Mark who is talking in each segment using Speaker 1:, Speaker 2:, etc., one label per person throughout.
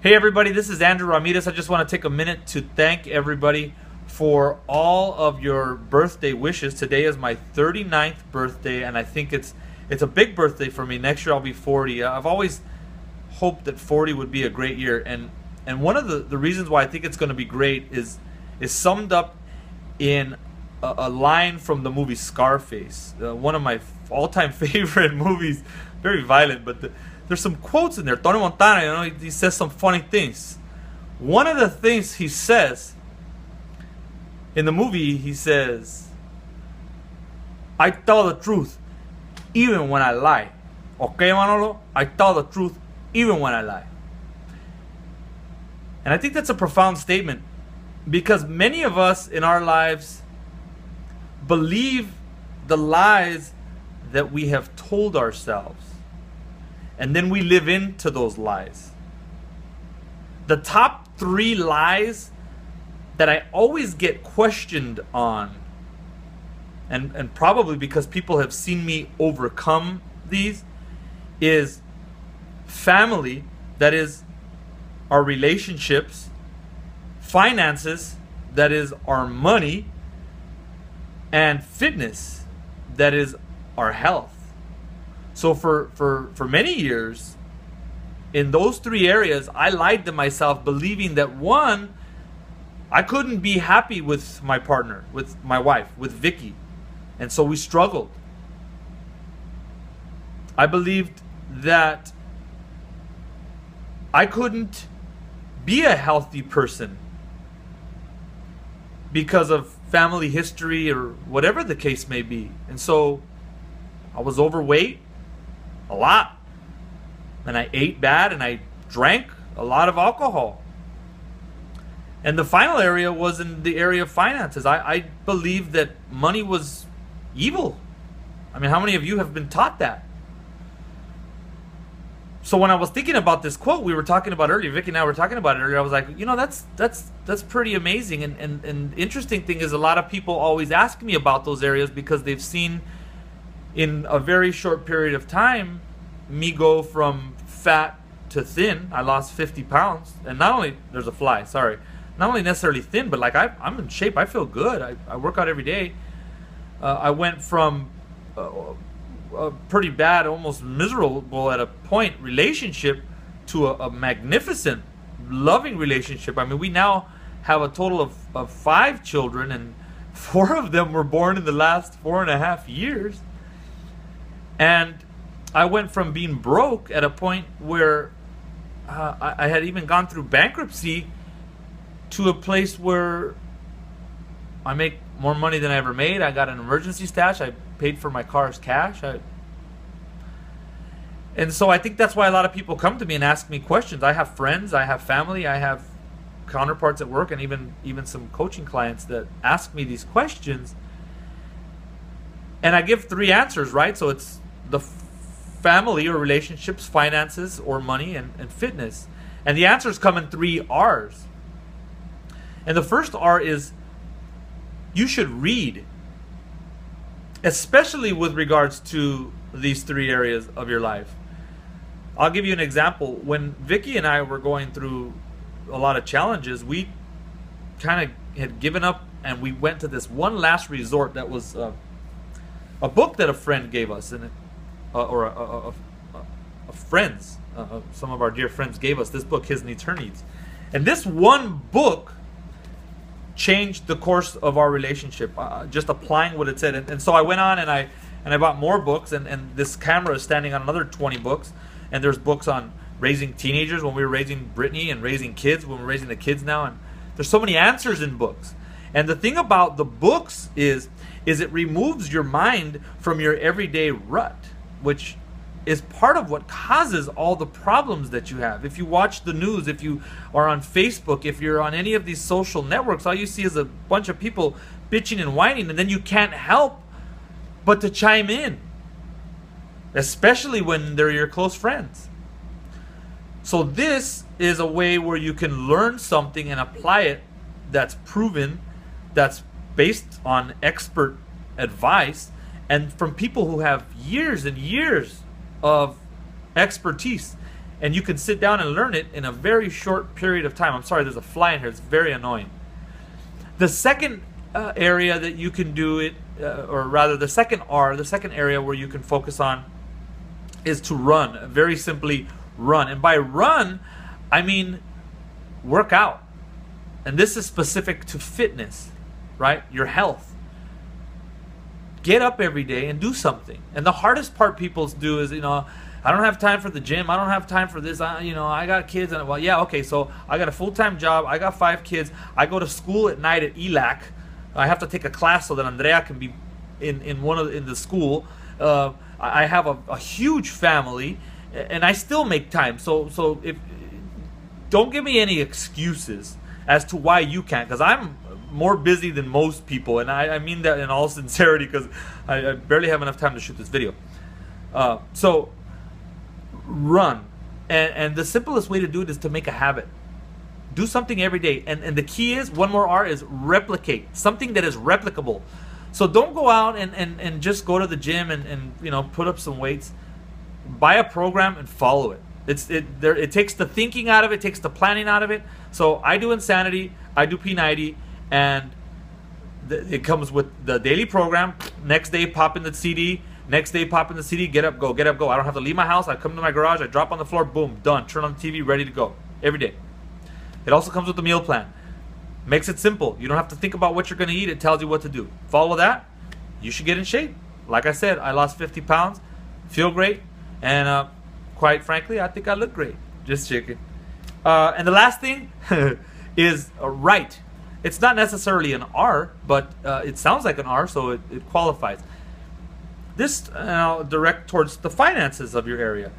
Speaker 1: Hey everybody, this is Andrew Ramirez. I just want to take a minute to thank everybody for all of your birthday wishes. Today is my 39th birthday, and I think it's a big birthday for me. Next year I'll be 40. I've always hoped that 40 would be a great year, and one of the reasons why I think it's going to be great is summed up in a line from the movie Scarface, one of my all-time favorite movies. Very violent, but there's some quotes in there. Tony Montana, he says some funny things. One of the things he says in the movie, he says, "I tell the truth even when I lie." Okay, Manolo? I tell the truth even when I lie. And I think that's a profound statement, because many of us in our lives believe the lies that we have told ourselves, and then we live into those lies. The top 3 lies that I always get questioned on, and probably because people have seen me overcome these, is family, that is our relationships; finances, that is our money; and fitness, that is our health. So for many years, in those 3 areas, I lied to myself, believing that, one, I couldn't be happy with my partner, with my wife, with Vicky, and so we struggled. I believed that I couldn't be a healthy person because of family history or whatever the case may be. And so I was overweight a lot, and I ate bad, and I drank a lot of alcohol. And the final area was in the area of finances. I believed that money was evil. I mean, how many of you have been taught that? So when I was thinking about this quote we were talking about earlier, Vicky and I were talking about it earlier, I was like, that's pretty amazing. And interesting thing is, a lot of people always ask me about those areas because they've seen in a very short period of time me go from fat to thin. I lost 50 pounds. And not only, there's a fly, sorry. Not only necessarily thin, but like I'm in shape. I feel good. I work out every day. I went from a pretty bad, almost miserable at a point relationship to a magnificent, loving relationship. I mean, we now have a total of 5 children, and 4 of them were born in the last 4.5 years. And I went from being broke at a point where I had even gone through bankruptcy to a place where I make more money than I ever made. I got an emergency stash. I paid for my car's cash. And so I think that's why a lot of people come to me and ask me questions. I have friends, I have family, I have counterparts at work, and even some coaching clients that ask me these questions. And I give 3 answers, right? So it's the family or relationships, finances or money, and fitness. And the answers come in 3 R's. And the first R is, you should read, especially with regards to these 3 areas of your life. I'll give you an example. When Vicky and I were going through a lot of challenges, we kind of had given up, and we went to this one last resort that was a book that a friend gave us, and friends, some of our dear friends gave us this book, His Needs, Her Needs. And this one book changed the course of our relationship, just applying what it said. And so I went on and I bought more books, and this camera is standing on another 20 books. And there's books on raising teenagers when we were raising Brittany, and raising kids when we're raising the kids now. And there's so many answers in books. And the thing about the books is it removes your mind from your everyday rut, which is part of what causes all the problems that you have. If you watch the news, if you are on Facebook, if you're on any of these social networks, all you see is a bunch of people bitching and whining, and then you can't help but to chime in, especially when they're your close friends. So this is a way where you can learn something and apply it that's proven, that's based on expert advice, and from people who have years and years of expertise. and you can sit down and learn it in a very short period of time. I'm sorry, there's a fly in here. It's very annoying. The second area that you can do it, or rather the second area where you can focus on is to run. Very simply, run. And by run, I mean work out. And this is specific to fitness, right? Your health. Get up every day and do something. And the hardest part people do is, I don't have time for the gym. I don't have time for this. I got kids. And well, yeah, okay. So I got a full-time job. I got 5 kids. I go to school at night at ELAC. I have to take a class so that Andrea can be in the school. I have a huge family, and I still make time. So don't give me any excuses as to why you can't, because I'm more busy than most people, and I mean that in all sincerity, because I barely have enough time to shoot this video. So run, and the simplest way to do it is to make a habit. Do something every day, and the key is, one more R, is replicate. Something that is replicable. So don't go out and just go to the gym and put up some weights. Buy a program and follow it. It takes the thinking out of it, takes the planning out of it. So I do Insanity, I do P90, and it comes with the daily program. Next day, pop in the CD. Next day, pop in the CD. Get up, go. Get up, go. I don't have to leave my house. I come to my garage. I drop on the floor. Boom, done. Turn on the TV, ready to go. Every day. It also comes with the meal plan. Makes it simple. You don't have to think about what you're going to eat. It tells you what to do. Follow that. You should get in shape. Like I said, I lost 50 pounds. Feel great. And quite frankly, I think I look great. Just checking. And the last thing is write. It's not necessarily an R, but it sounds like an R, so it qualifies. This direct towards the finances of your area.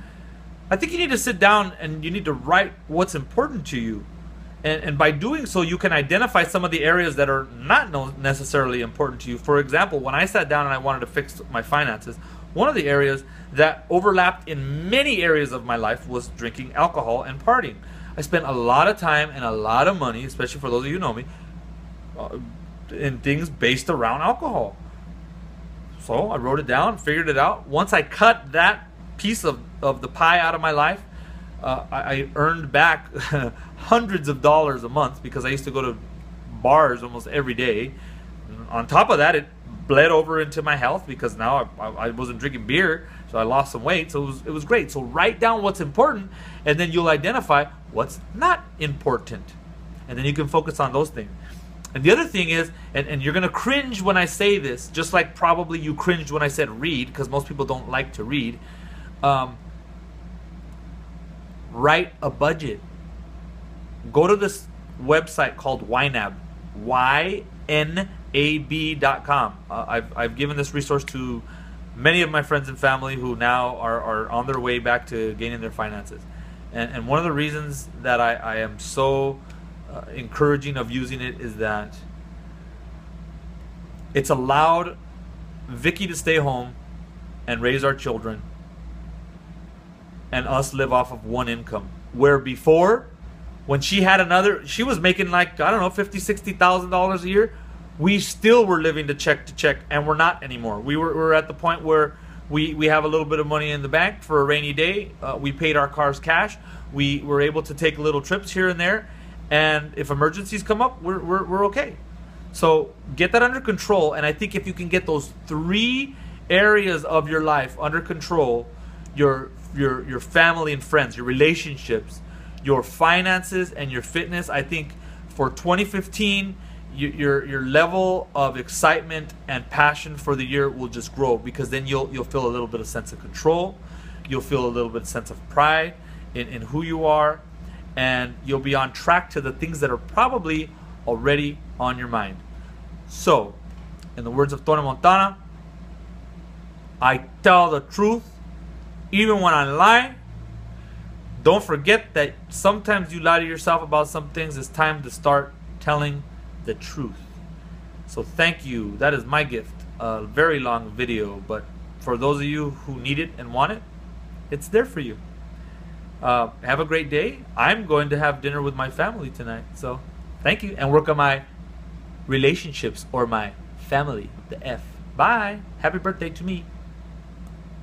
Speaker 1: I think you need to sit down and you need to write what's important to you. And by doing so, you can identify some of the areas that are not necessarily important to you. For example, when I sat down and I wanted to fix my finances, one of the areas that overlapped in many areas of my life was drinking alcohol and partying. I spent a lot of time and a lot of money, especially for those of you who know me, in things based around alcohol. So I wrote it down, figured it out. Once I cut that piece of the pie out of my life, I earned back hundreds of dollars a month, because I used to go to bars almost every day. On top of that, it bled over into my health, because now I wasn't drinking beer, so I lost some weight. So it was great. So write down what's important, and then you'll identify what's not important, and then you can focus on those things. And the other thing is, and you're going to cringe when I say this, just like probably you cringed when I said read, because most people don't like to read. Write a budget. Go to this website called YNAB, YNAB.com. I've given this resource to many of my friends and family who now are on their way back to gaining their finances. And one of the reasons that I am so encouraging of using it is that it's allowed Vicky to stay home and raise our children, and us live off of one income, where before, when she had another, she was making like, I don't know, $50,000-$60,000 a year. We still were living to check, and we're not anymore. We're at the point where we have a little bit of money in the bank for a rainy day. We paid our cars cash. We were able to take little trips here and there, and if emergencies come up, we're okay. So get that under control, and I think if you can get those 3 areas of your life under control, your family and friends, your relationships, your finances, and your fitness, I think for 2015, your level of excitement and passion for the year will just grow, because then you'll feel a little bit of sense of control. You'll feel a little bit of sense of pride in who you are, and you'll be on track to the things that are probably already on your mind. So, in the words of Tony Montana, I tell the truth even when I lie. Don't forget that sometimes you lie to yourself about some things. It's time to start telling the truth. So thank you. That is my gift. A very long video, but for those of you who need it and want it, it's there for you. Have a great day. I'm going to have dinner with my family tonight. So thank you, and work on my relationships, or my family, the F. Bye. Happy birthday to me.